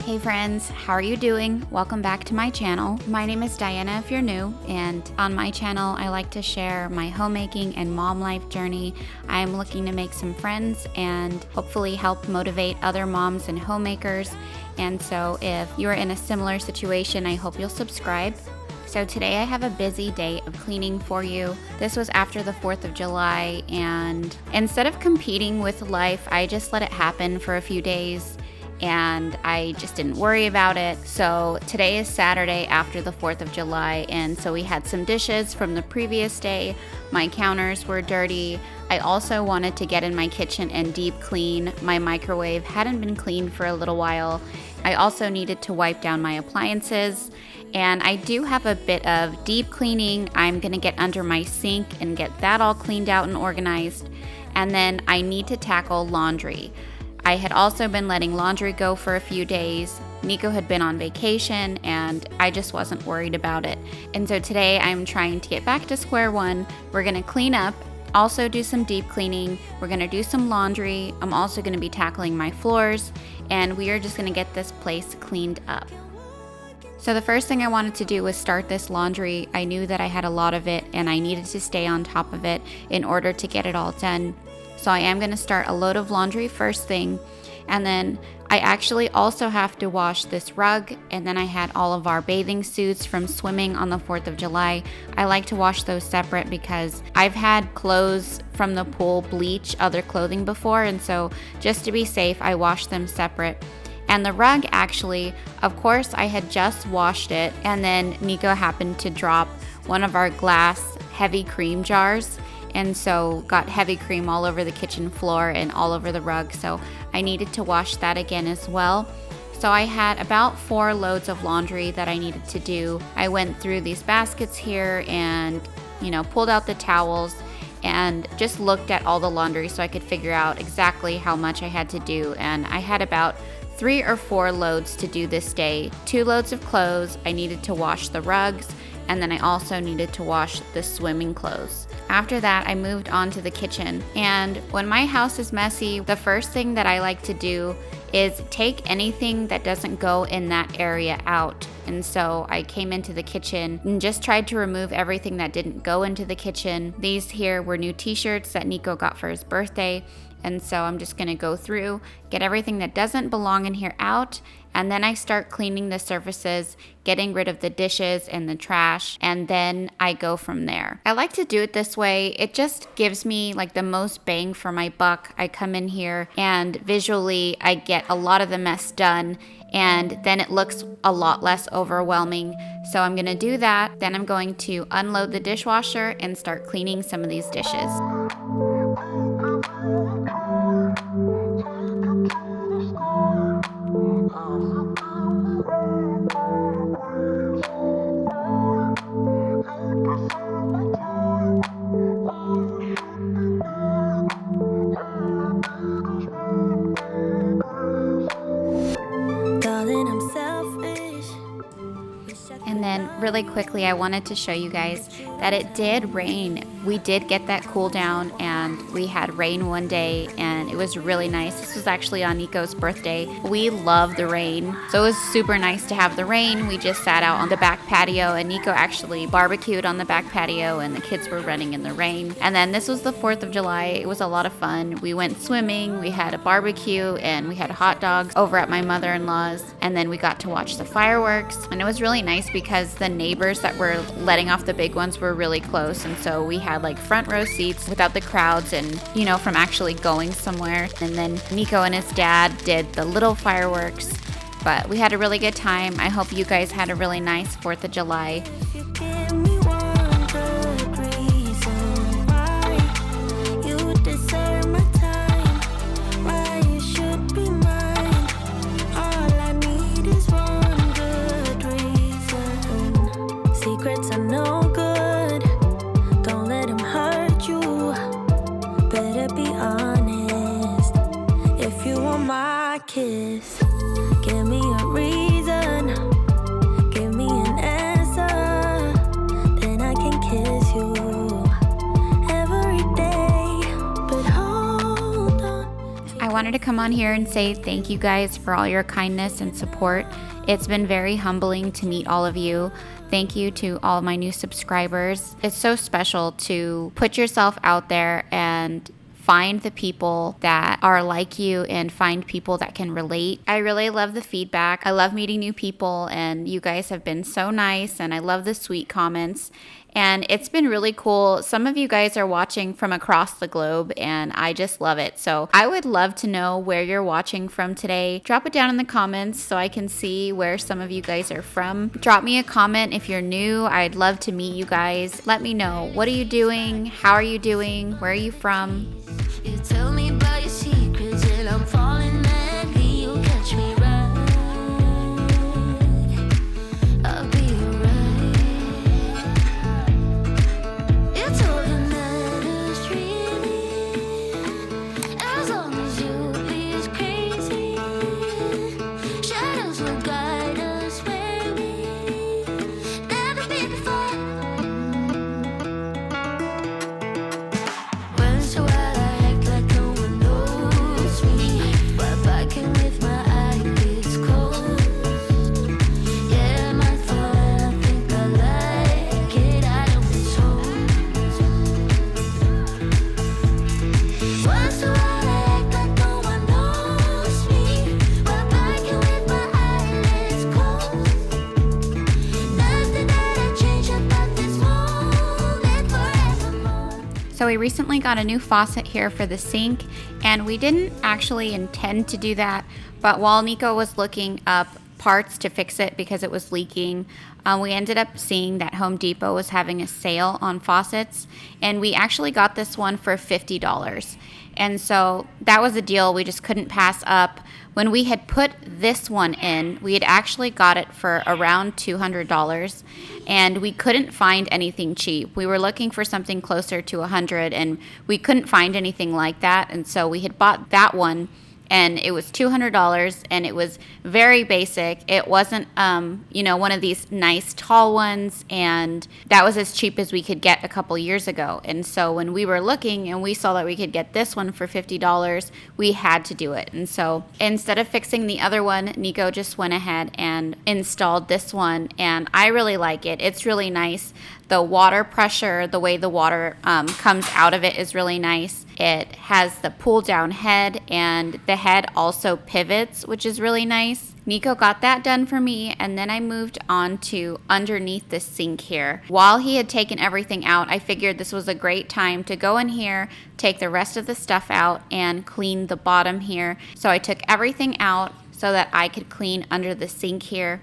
Hey friends, how are you doing? Welcome back to my channel. My name is Diana if you're new, and on my channel I like to share my homemaking and mom life journey. I'm looking to make some friends and hopefully help motivate other moms and homemakers. And so if you're in a similar situation, I hope you'll subscribe. So today I have a busy day of cleaning for you. This was after the 4th of July, and instead of competing with life, I just let it happen for a few days. And I just didn't worry about it. So today is Saturday after the 4th of July, and so we had some dishes from the previous day. My counters were dirty. I also wanted to get in my kitchen and deep clean. My microwave hadn't been cleaned for a little while. I also needed to wipe down my appliances, and I do have a bit of deep cleaning. I'm gonna get under my sink and get that all cleaned out and organized. And then I need to tackle laundry. I had also been letting laundry go for a few days. Nico had been on vacation and I just wasn't worried about it. And so today I'm trying to get back to square one. We're gonna clean up, also do some deep cleaning. We're gonna do some laundry. I'm also gonna be tackling my floors, and we are just gonna get this place cleaned up. So the first thing I wanted to do was start this laundry. I knew that I had a lot of it and I needed to stay on top of it in order to get it all done. So I am going to start a load of laundry first thing, and then I actually also have to wash this rug, and then I had all of our bathing suits from swimming on the 4th of July. I like to wash those separate because I've had clothes from the pool bleach other clothing before, and so just to be safe, I wash them separate. And the rug, actually, of course, I had just washed it, and then Nico happened to drop one of our glass heavy cream jars, and so got heavy cream all over the kitchen floor and all over the rug, so I needed to wash that again as well. So I had about 4 loads of laundry that I needed to do. I went through these baskets here and, pulled out the towels and just looked at all the laundry so I could figure out exactly how much I had to do. And I had about 3 or 4 loads to do this day. 2 loads of clothes. I needed to wash the rugs, and then I also needed to wash the swimming clothes. After that, I moved on to the kitchen. And when my house is messy, the first thing that I like to do is take anything that doesn't go in that area out. And so I came into the kitchen and just tried to remove everything that didn't go into the kitchen. These here were new t-shirts that Nico got for his birthday. And so I'm just gonna go through, get everything that doesn't belong in here out, and then I start cleaning the surfaces, getting rid of the dishes and the trash, and then I go from there. I like to do it this way. It just gives me like the most bang for my buck. I come in here and visually I get a lot of the mess done, and then it looks a lot less overwhelming. So I'm gonna do that. Then I'm going to unload the dishwasher and start cleaning some of these dishes. And then really quickly, I wanted to show you guys that it did rain. We did get that cool down, and we had rain one day, and it was really nice. This was actually on Nico's birthday. We love the rain, so it was super nice to have the rain. We just sat out on the back patio, and Nico actually barbecued on the back patio, and the kids were running in the rain. And then this was the 4th of July. It was a lot of fun. We went swimming, we had a barbecue, and we had hot dogs over at my mother-in-law's, and then we got to watch the fireworks. And it was really nice because the neighbors that were letting off the big ones were really close, and so we had like front row seats without the crowds and from actually going somewhere. And then Nico and his dad did the little fireworks, but we had a really good time. I hope you guys had a really nice 4th of July. Secrets are no good, don't let them hurt you. Better be honest. If you want my kiss, give me a reason, give me an answer. to come on here and say thank you guys for all your kindness and support. It's been very humbling to meet all of you. Thank you to all my new subscribers. It's so special to put yourself out there and find the people that are like you and find people that can relate. I really love the feedback. I love meeting new people, and you guys have been so nice, and I love the sweet comments. And it's been really cool. Some of you guys are watching from across the globe, and I just love it. So I would love to know where you're watching from today. Drop it down in the comments so I can see where some of you guys are from. Drop me a comment if you're new. I'd love to meet you guys. Let me know. What are you doing? How are you doing? Where are you from? You tell me about your secrets and I'm falling madly. You catch me right, I'll be alright. It's all that matters really, as long as you be crazy. Shadows will guide us where we never been before. Once a while So we recently got a new faucet here for the sink, and we didn't actually intend to do that, but while Nico was looking up parts to fix it because it was leaking, we ended up seeing that Home Depot was having a sale on faucets, and we actually got this one for $50. And so that was a deal we just couldn't pass up. When we had put this one in, we had actually got it for around $200, and we couldn't find anything cheap. We were looking for something closer to $100, and we couldn't find anything like that. And so we had bought that one, and it was $200, and it was very basic. It wasn't, one of these nice tall ones, and that was as cheap as we could get a couple years ago. And so when we were looking and we saw that we could get this one for $50, we had to do it. And so instead of fixing the other one, Nico just went ahead and installed this one, and I really like it. It's really nice. The water pressure, the way the water comes out of it is really nice. It has the pull down head, and the head also pivots, which is really nice. Nico got that done for me, and then I moved on to underneath the sink here. While he had taken everything out, I figured this was a great time to go in here, take the rest of the stuff out, and clean the bottom here. So I took everything out so that I could clean under the sink here.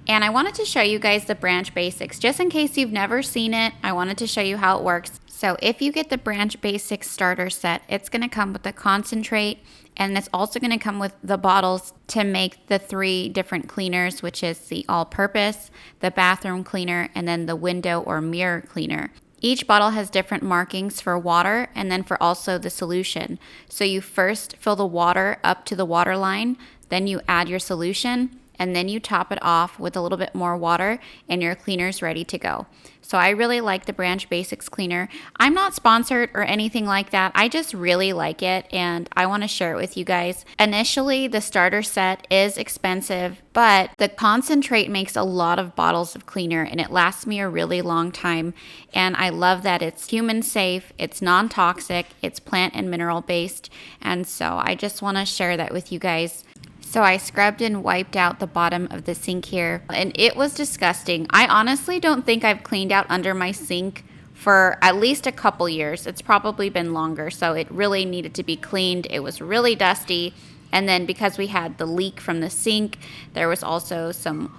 And I wanted to show you guys the Branch Basics. Just in case you've never seen it, I wanted to show you how it works. So if you get the Branch Basics starter set, it's going to come with the concentrate, and it's also going to come with the bottles to make the 3 different cleaners, which is the all-purpose, the bathroom cleaner, and then the window or mirror cleaner. Each bottle has different markings for water and then for also the solution. So you first fill the water up to the water line, then you add your solution, and then you top it off with a little bit more water, and your cleaner's ready to go. So I really like the Branch Basics cleaner. I'm not sponsored or anything like that. I just really like it, and I want to share it with you guys. Initially, the starter set is expensive, but the concentrate makes a lot of bottles of cleaner, and it lasts me a really long time. And I love that it's human safe, it's non-toxic, it's plant and mineral based. And so I just want to share that with you guys. So I scrubbed and wiped out the bottom of the sink here, and it was disgusting. I honestly don't think I've cleaned out under my sink for at least a couple years. It's probably been longer, so it really needed to be cleaned. It was really dusty, and then because we had the leak from the sink, there was also some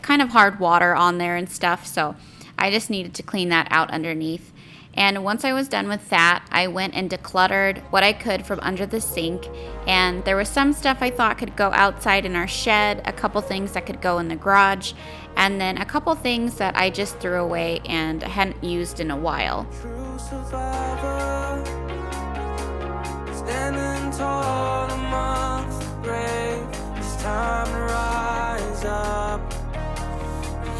kind of hard water on there and stuff, so I just needed to clean that out underneath. And once I was done with that, I went and decluttered what I could from under the sink. And there was some stuff I thought could go outside in our shed, a couple things that could go in the garage, and then a couple things that I just threw away and hadn't used in a while. True survivor, standing tall amongst the brave. It's time to rise up,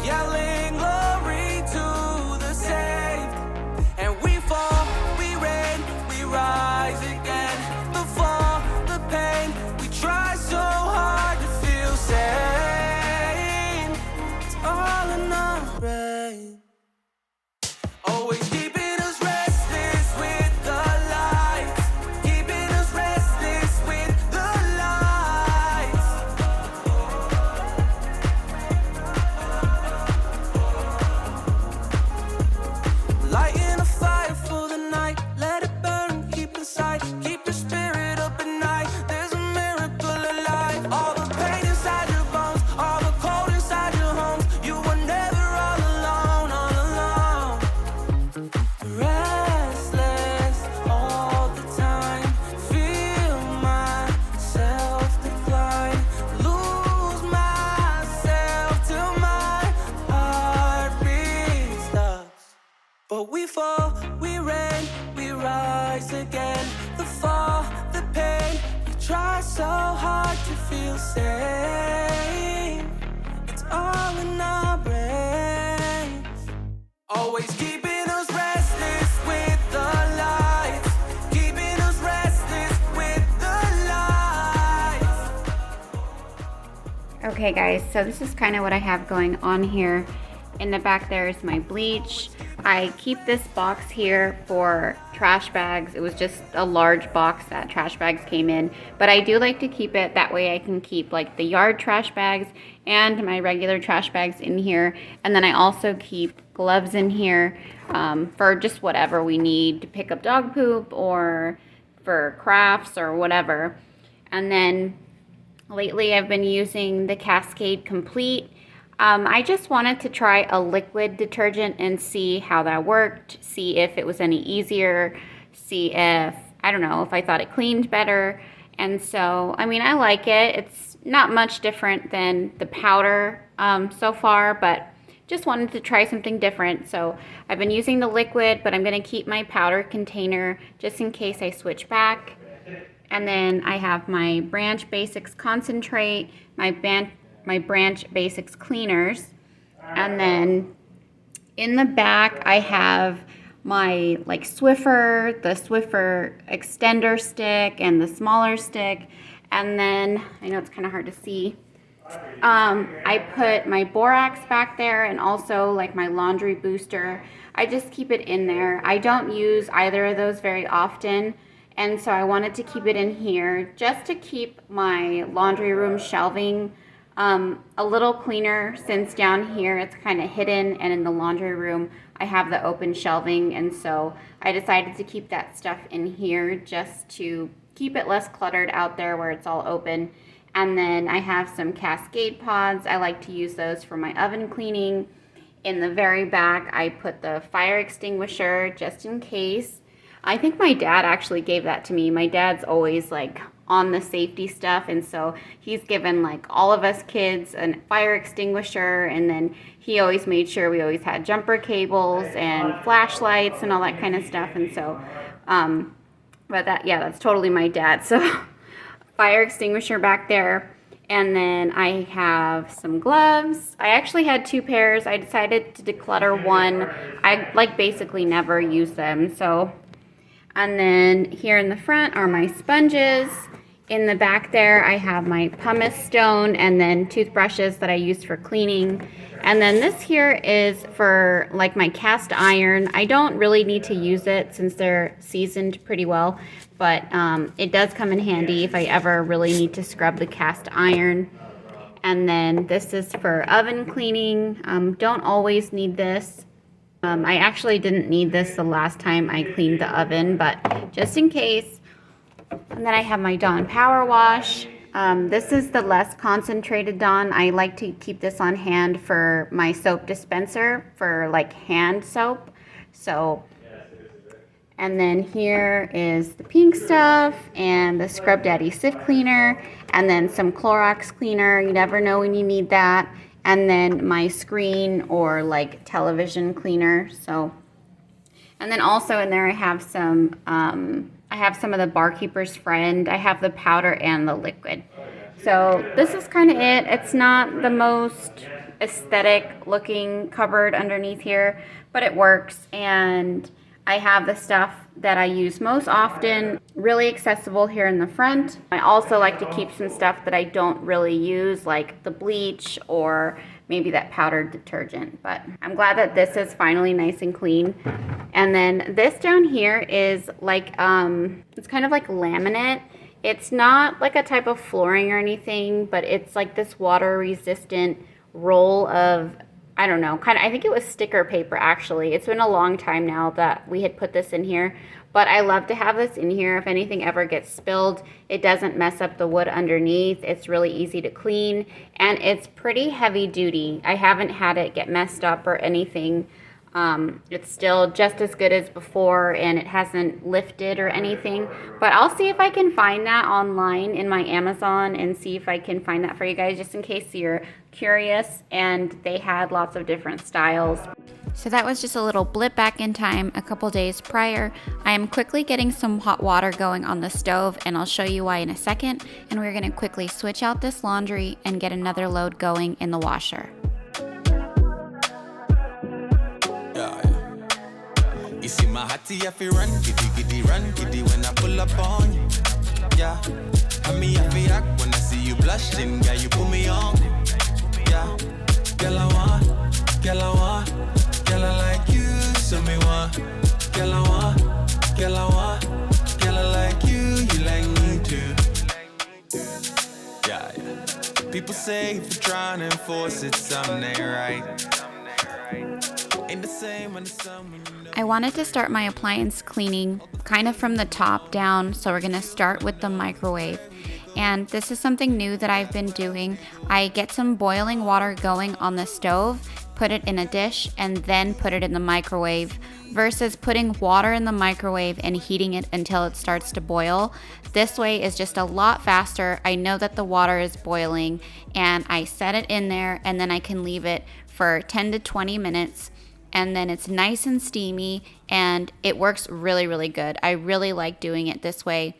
yelling glory to the saved. And we fall, we reign, we rise again. Before the pain feel sane. It's all in our brains. Always keeping us restless with the lights. Keeping us restless with the lights. Okay guys, so this is kind of what I have going on here. In the back there is my bleach. I keep this box here for trash bags. It was just a large box that trash bags came in, but I do like to keep it that way. I can keep like the yard trash bags and my regular trash bags in here, and then I also keep gloves in here for just whatever we need to pick up dog poop or for crafts or whatever. And then lately I've been using the Cascade Complete. I just wanted to try a liquid detergent and see how that worked, see if it was any easier, see if, I don't know, if I thought it cleaned better. And so, I mean, I like it. It's not much different than the powder so far, but just wanted to try something different. So I've been using the liquid, but I'm going to keep my powder container just in case I switch back. And then I have my Branch Basics Concentrate, my Branch Basics Cleaners, and then in the back I have my like Swiffer, the Swiffer extender stick and the smaller stick, and then I know it's kind of hard to see. I put my borax back there and also like my laundry booster. I just keep it in there. I don't use either of those very often, and so I wanted to keep it in here just to keep my laundry room shelving a little cleaner, since down here it's kind of hidden, and in the laundry room I have the open shelving, and so I decided to keep that stuff in here just to keep it less cluttered out there where it's all open. And then I have some Cascade pods. I like to use those for my oven cleaning. In the very back I put the fire extinguisher just in case. I think my dad actually gave that to me. My dad's always like on the safety stuff, and so he's given like all of us kids a fire extinguisher, and then he always made sure we always had jumper cables and flashlights and all that kind of stuff. And so but that's totally my dad. So fire extinguisher back there, and then I have some gloves. I actually had 2 pairs. I decided to declutter one. I like basically never use them. So, and then here in the front are my sponges. In the back there, I have my pumice stone and then toothbrushes that I use for cleaning. And then this here is for like my cast iron. I don't really need to use it since they're seasoned pretty well, but it does come in handy if I ever really need to scrub the cast iron. And then this is for oven cleaning. Don't always need this. I actually didn't need this the last time I cleaned the oven, but just in case. And then I have my Dawn Power Wash. This is the less concentrated Dawn. I like to keep this on hand for my soap dispenser for like hand soap. So, and then here is the pink stuff and the Scrub Daddy sift cleaner, and then some Clorox cleaner. You never know when you need that. And then my screen or like television cleaner. So, and then also in there I have some of the Barkeeper's Friend. I have the powder and the liquid. So this is kind of it. It's not the most aesthetic looking cupboard underneath here, but it works. And I have the stuff that I use most often, really accessible here in the front. I also like to keep some stuff that I don't really use, like the bleach or maybe that powdered detergent. But I'm glad that this is finally nice and clean. And then this down here is like, it's kind of like laminate. It's not like a type of flooring or anything, but it's like this water resistant roll of, I don't know, I think it was sticker paper actually. It's been a long time now that we had put this in here, but I love to have this in here. If anything ever gets spilled, it doesn't mess up the wood underneath. It's really easy to clean, and it's pretty heavy duty. I haven't had it get messed up or anything. It's still just as good as before, and it hasn't lifted or anything. But I'll see if I can find that online in my Amazon and see if I can find that for you guys, just in case you're curious. And they had lots of different styles. So that was just a little blip back in time a couple days prior. I am quickly getting some hot water going on the stove, and I'll show you why in a second. And we're gonna quickly switch out this laundry and get another load going in the washer. You see my hottie, I feel run giddy when I pull up on you. Yeah, I mean I feel act when I see you blushing, girl, you put me on. Yeah, girl I want, girl I like you, so me want. Girl I want, girl I like you, you like me too. Yeah. People say if you're trying to enforce it, something ain't right. Ain't the same when the sun when you know. I wanted to start my appliance cleaning kind of from the top down, so we're gonna start with the microwave. And this is something new that I've been doing. I get some boiling water going on the stove, put it in a dish, and then put it in the microwave, versus putting water in the microwave and heating it until it starts to boil. This way is just a lot faster. I know that the water is boiling, and I set it in there, and then I can leave it for 10 to 20 minutes. And then it's nice and steamy, and it works really, really good. I really like doing it this way.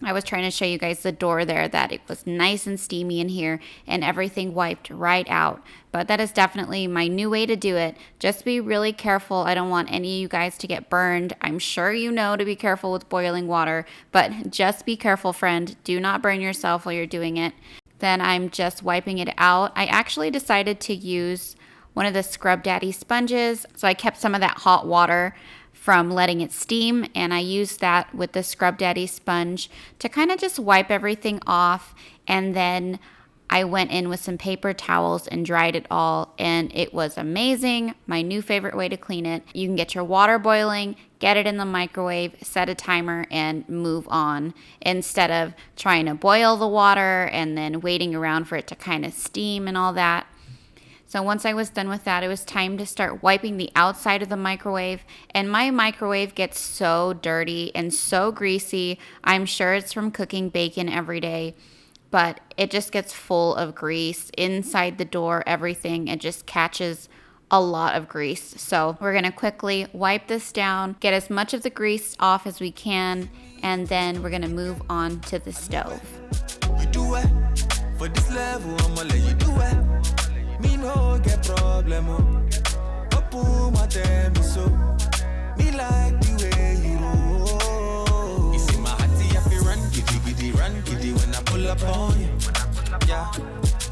I was trying to show you guys the door there, that it was nice and steamy in here and everything wiped right out. But that is definitely my new way to do it. Just be really careful. I don't want any of you guys to get burned. I'm sure you know to be careful with boiling water, but just be careful, friend. Do not burn yourself while you're doing it. Then I'm just wiping it out. I actually decided to use one of the Scrub Daddy sponges, so I kept some of that hot water from letting it steam, and I used that with the Scrub Daddy sponge to kind of just wipe everything off. And then I went in with some paper towels and dried it all, and it was amazing. My new favorite way to clean it. You can get your water boiling, get it in the microwave, set a timer, and move on, instead of trying to boil the water and then waiting around for it to kind of steam and all that. So once I was done with that, it was time to start wiping the outside of the microwave. And my microwave gets so dirty and so greasy. I'm sure it's from cooking bacon every day, but it just gets full of grease inside the door, everything. It just catches a lot of grease. So we're gonna quickly wipe this down, get as much of the grease off as we can, and then we're gonna move on to the stove. You do it for this level, I'ma let you do it. Me no get problem, oh my damn so. Me like the way you roll. You see my hottie, I feel run giddy when I pull up on you. Yeah,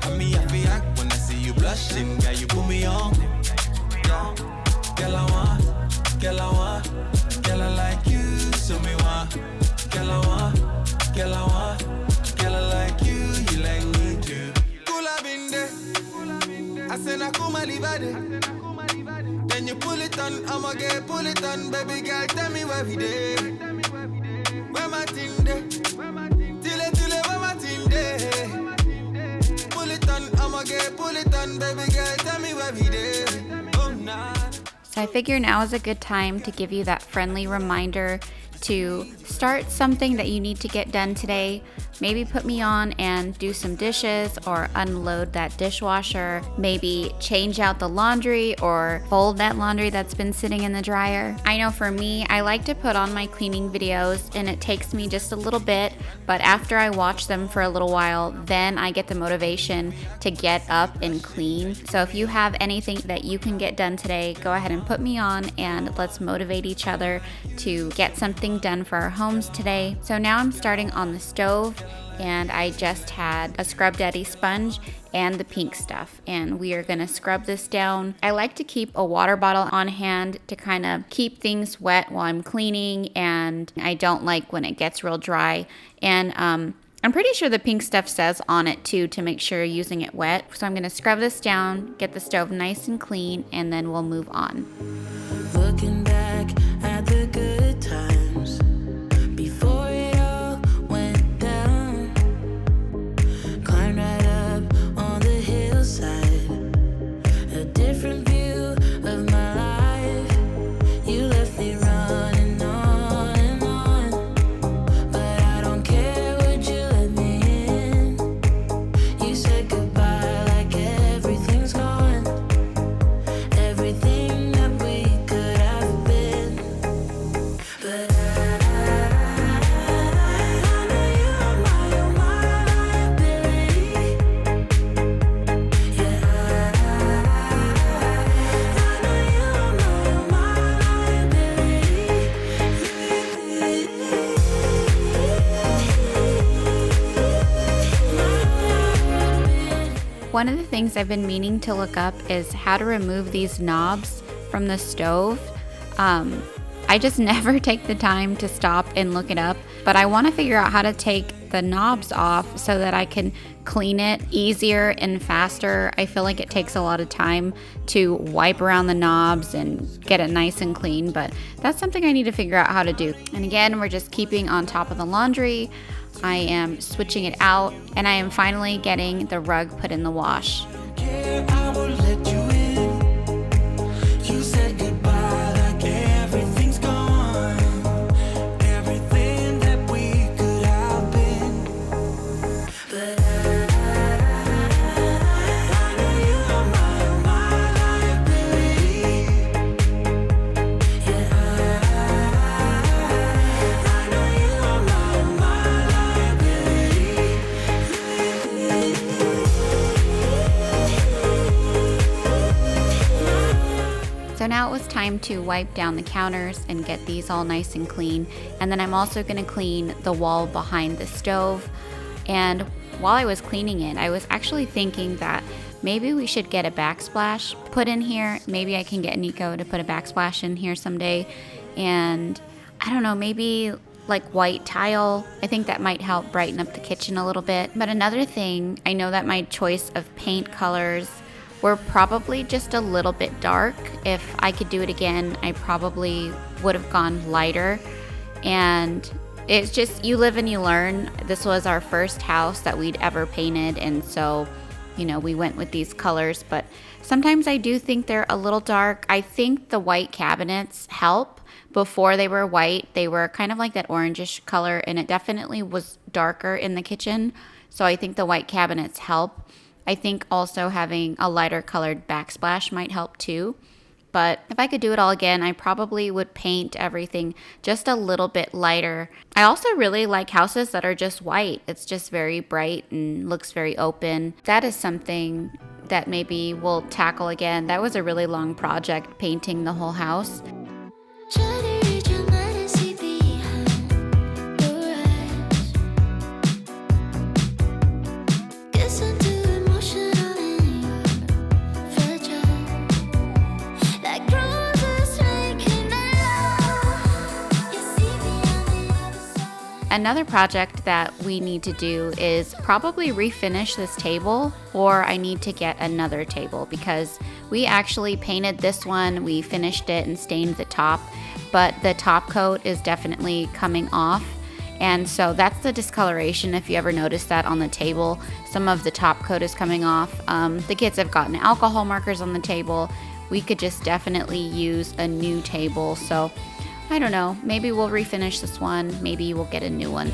I mean I feel act when I see you blushing, girl, you put me on. Yeah, girl I want, girl I like you, so me want. Girl I want, girl I like you, you like me too. Cool up in there. I said I come and leave it. Then you pull it on, I'ma get pull it on. Baby girl, tell me where we dey. Where my thing dey? Till where my thing dey. Pull it on, I'ma get pull it on. Baby girl, tell me where we dey. Oh nah. So I figure now is a good time to give you that friendly reminder to start something that you need to get done today. Maybe put me on and do some dishes, or unload that dishwasher. Maybe change out the laundry or fold that laundry that's been sitting in the dryer. I know for me, I like to put on my cleaning videos, and it takes me just a little bit, but after I watch them for a little while, then I get the motivation to get up and clean. So if you have anything that you can get done today, go ahead and put me on, and let's motivate each other to get something done for our homes today. So now I'm starting on the stove, and I just had a Scrub Daddy sponge and the pink stuff, and we are gonna scrub this down. I like to keep a water bottle on hand to kind of keep things wet while I'm cleaning, and I don't like when it gets real dry. And I'm pretty sure the pink stuff says on it too to make sure you're using it wet. So I'm gonna scrub this down, get the stove nice and clean, and then we'll move on. Looking back at the good times before it all went down. Climbed right up on the hillside, a different view of my life. one of the things I've been meaning to look up is how to remove these knobs from the stove. I just never take the time to stop and look it up, but I want to figure out how to take the knobs off so that I can clean it easier and faster. I feel like it takes a lot of time to wipe around the knobs and get it nice and clean, but that's something I need to figure out how to do. And again, we're just keeping on top of the laundry. I am switching it out, and I am finally getting the rug put in the wash. So now it was time to wipe down the counters and get these all nice and clean. And then I'm also going to clean the wall behind the stove. And while I was cleaning it, I was actually thinking that maybe we should get a backsplash put in here. Maybe I can get Nico to put a backsplash in here someday. And I don't know, maybe like white tile. I think that might help brighten up the kitchen a little bit. But another thing, I know that my choice of paint colors were probably just a little bit dark. If I could do it again, I probably would have gone lighter. And it's just, you live and you learn. This was our first house that we'd ever painted, and so, you know, we went with these colors. But sometimes I do think they're a little dark. I think the white cabinets help. Before they were white, they were kind of like that orangish color, and it definitely was darker in the kitchen. So I think the white cabinets help. I think also having a lighter colored backsplash might help too. But if I could do it all again, I probably would paint everything just a little bit lighter. I also really like houses that are just white. It's just very bright and looks very open. That is something that maybe we'll tackle again. That was a really long project, painting the whole house. Another project that we need to do is probably refinish this table, or I need to get another table because we actually painted this one, we finished it and stained the top, but the top coat is definitely coming off. And so that's the discoloration. If you ever notice that on the table, some of the top coat is coming off. The kids have gotten alcohol markers on the table. We could just definitely use a new table. So I don't know, maybe we'll refinish this one, maybe we'll get a new one.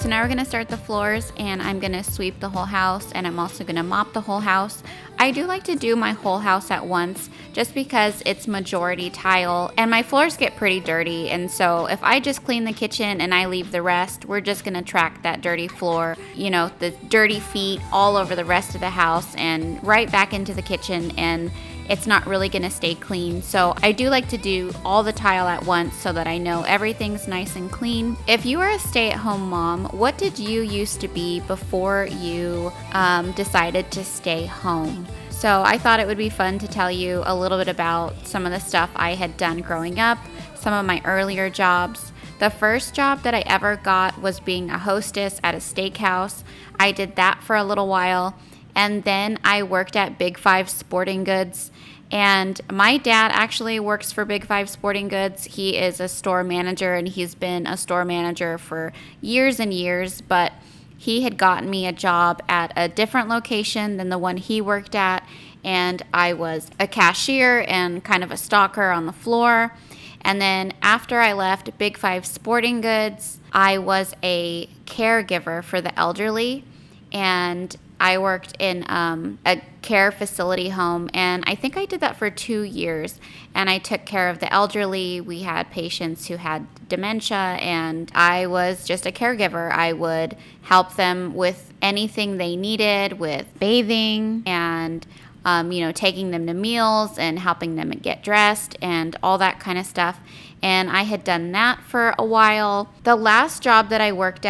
Now we're gonna start the floors, and I'm gonna sweep the whole house, and I'm also gonna mop the whole house. I do like to do my whole house at once just because it's majority tile and my floors get pretty dirty, and so if I just clean the kitchen and I leave the rest, we're just gonna track that dirty floor, you know, the dirty feet all over the rest of the house and right back into the kitchen, and it's not really gonna stay clean. So I do like to do all the tile at once so that I know everything's nice and clean. If you are a stay-at-home mom, what did you used to be before you decided to stay home? So I thought it would be fun to tell you a little bit about some of the stuff I had done growing up, some of my earlier jobs. The first job that I ever got was being a hostess at a steakhouse. I did that for a little while, and then I worked at Big 5 Sporting Goods. And my dad actually works for Big 5 Sporting Goods. He is a store manager, and he's been a store manager for years and years, but he had gotten me a job at a different location than the one he worked at, and I was a cashier and kind of a stalker on the floor. And then after I left Big 5 Sporting Goods, I was a caregiver for the elderly, and I worked in a care facility home, and I think I did that for 2 years, and I took care of the elderly. We had patients who had dementia, and I was just a caregiver. I would help them with anything they needed, with bathing and taking them to meals and helping them get dressed and all that kind of stuff. And I had done that for a while. The last job that I worked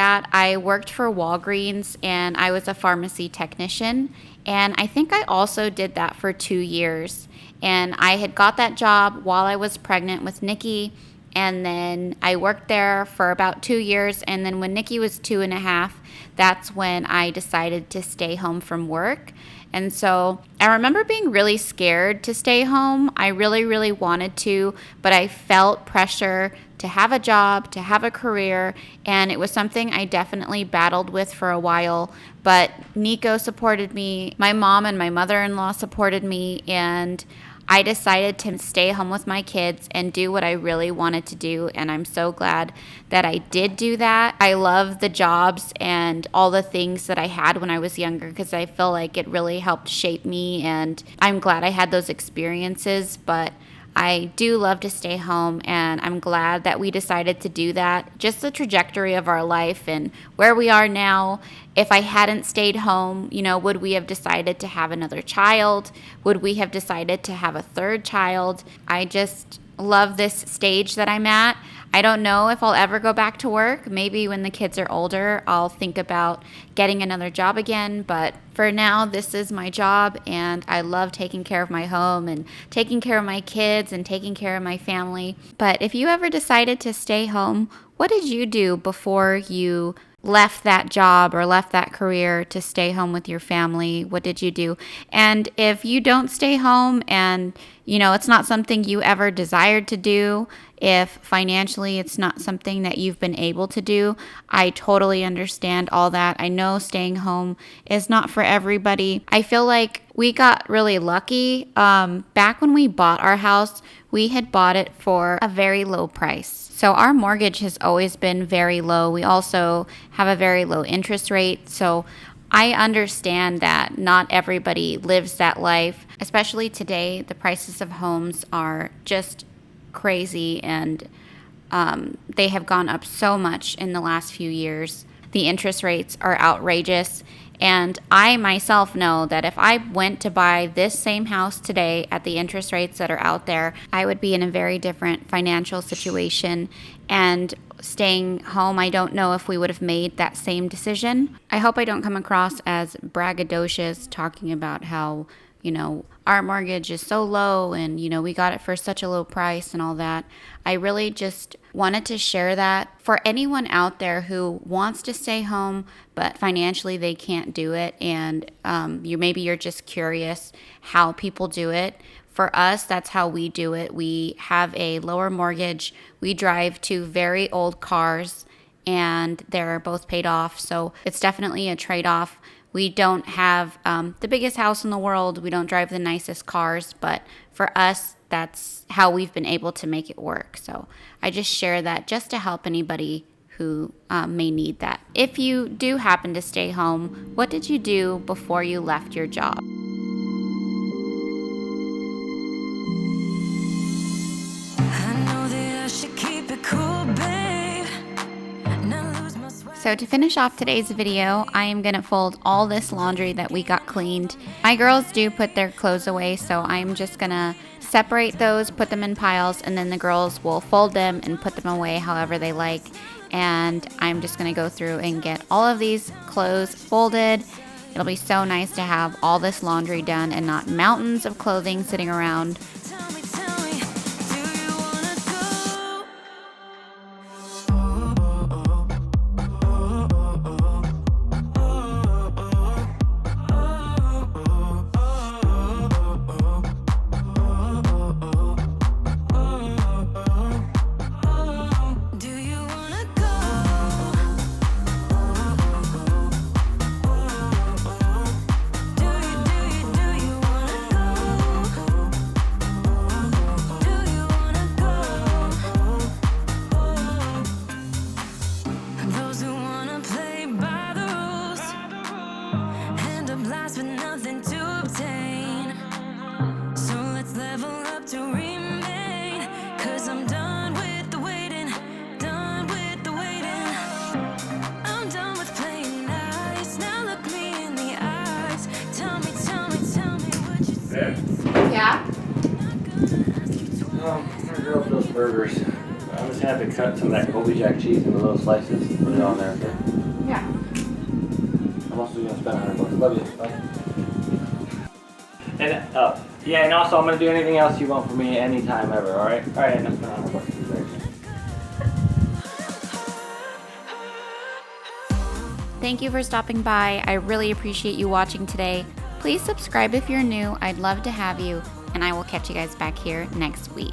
for Walgreens, and I was a pharmacy technician. And I think I also did that for 2 years. And I had got that job while I was pregnant with Nikki. And then I worked there for about 2 years. And then when Nikki was 2.5, that's when I decided to stay home from work. And so I remember being really scared to stay home. I really, really wanted to, but I felt pressure to have a job, to have a career, and it was something I definitely battled with for a while. But Nico supported me, my mom and my mother-in-law supported me, and I decided to stay home with my kids and do what I really wanted to do, and I'm so glad that I did do that. I love the jobs and all the things that I had when I was younger because I feel like it really helped shape me, and I'm glad I had those experiences, but I do love to stay home, and I'm glad that we decided to do that. Just the trajectory of our life and where we are now. If I hadn't stayed home, would we have decided to have another child? Would we have decided to have a third child? I just love this stage that I'm at. I don't know if I'll ever go back to work. Maybe when the kids are older, I'll think about getting another job again. But for now, this is my job, and I love taking care of my home and taking care of my kids and taking care of my family. But if you ever decided to stay home, what did you do before you left that job or left that career to stay home with your family? What did you do? And if you don't stay home and it's not something you ever desired to do, if financially it's not something that you've been able to do, I totally understand all that. I know staying home is not for everybody. I feel like we got really lucky. Back when we bought our house, we had bought it for a very low price. So our mortgage has always been very low. We also have a very low interest rate. So I understand that not everybody lives that life, especially today. The prices of homes are just crazy, and they have gone up so much in the last few years. The interest rates are outrageous, and I myself know that if I went to buy this same house today at the interest rates that are out there, I would be in a very different financial situation. And staying home, I don't know if we would have made that same decision. I hope I don't come across as braggadocious talking about how our mortgage is so low and, we got it for such a low price and all that. I really just wanted to share that for anyone out there who wants to stay home, but financially they can't do it. And you're just curious how people do it. For us, that's how we do it. We have a lower mortgage. We drive 2 very old cars, and they're both paid off. So it's definitely a trade-off. We don't have the biggest house in the world. We don't drive the nicest cars, but for us, that's how we've been able to make it work. So I just share that just to help anybody who may need that. If you do happen to stay home, what did you do before you left your job? So to finish off today's video, I am going to fold all this laundry that we got cleaned. My girls do put their clothes away, so I'm just going to separate those, put them in piles, and then the girls will fold them and put them away however they like. And I'm just going to go through and get all of these clothes folded. It'll be so nice to have all this laundry done and not mountains of clothing sitting around. Yeah? I'm gonna grill up those burgers. I'm just gonna have to cut some of that Colby Jack cheese into little slices and put it on there, okay? Yeah. I'm also gonna spend $100. Love you. Bye. And yeah, and also I'm gonna do anything else you want from me anytime ever, alright? Alright, and I'm spending $100. Thank you for stopping by. I really appreciate you watching today. Please subscribe if you're new. I'd love to have you, and I will catch you guys back here next week.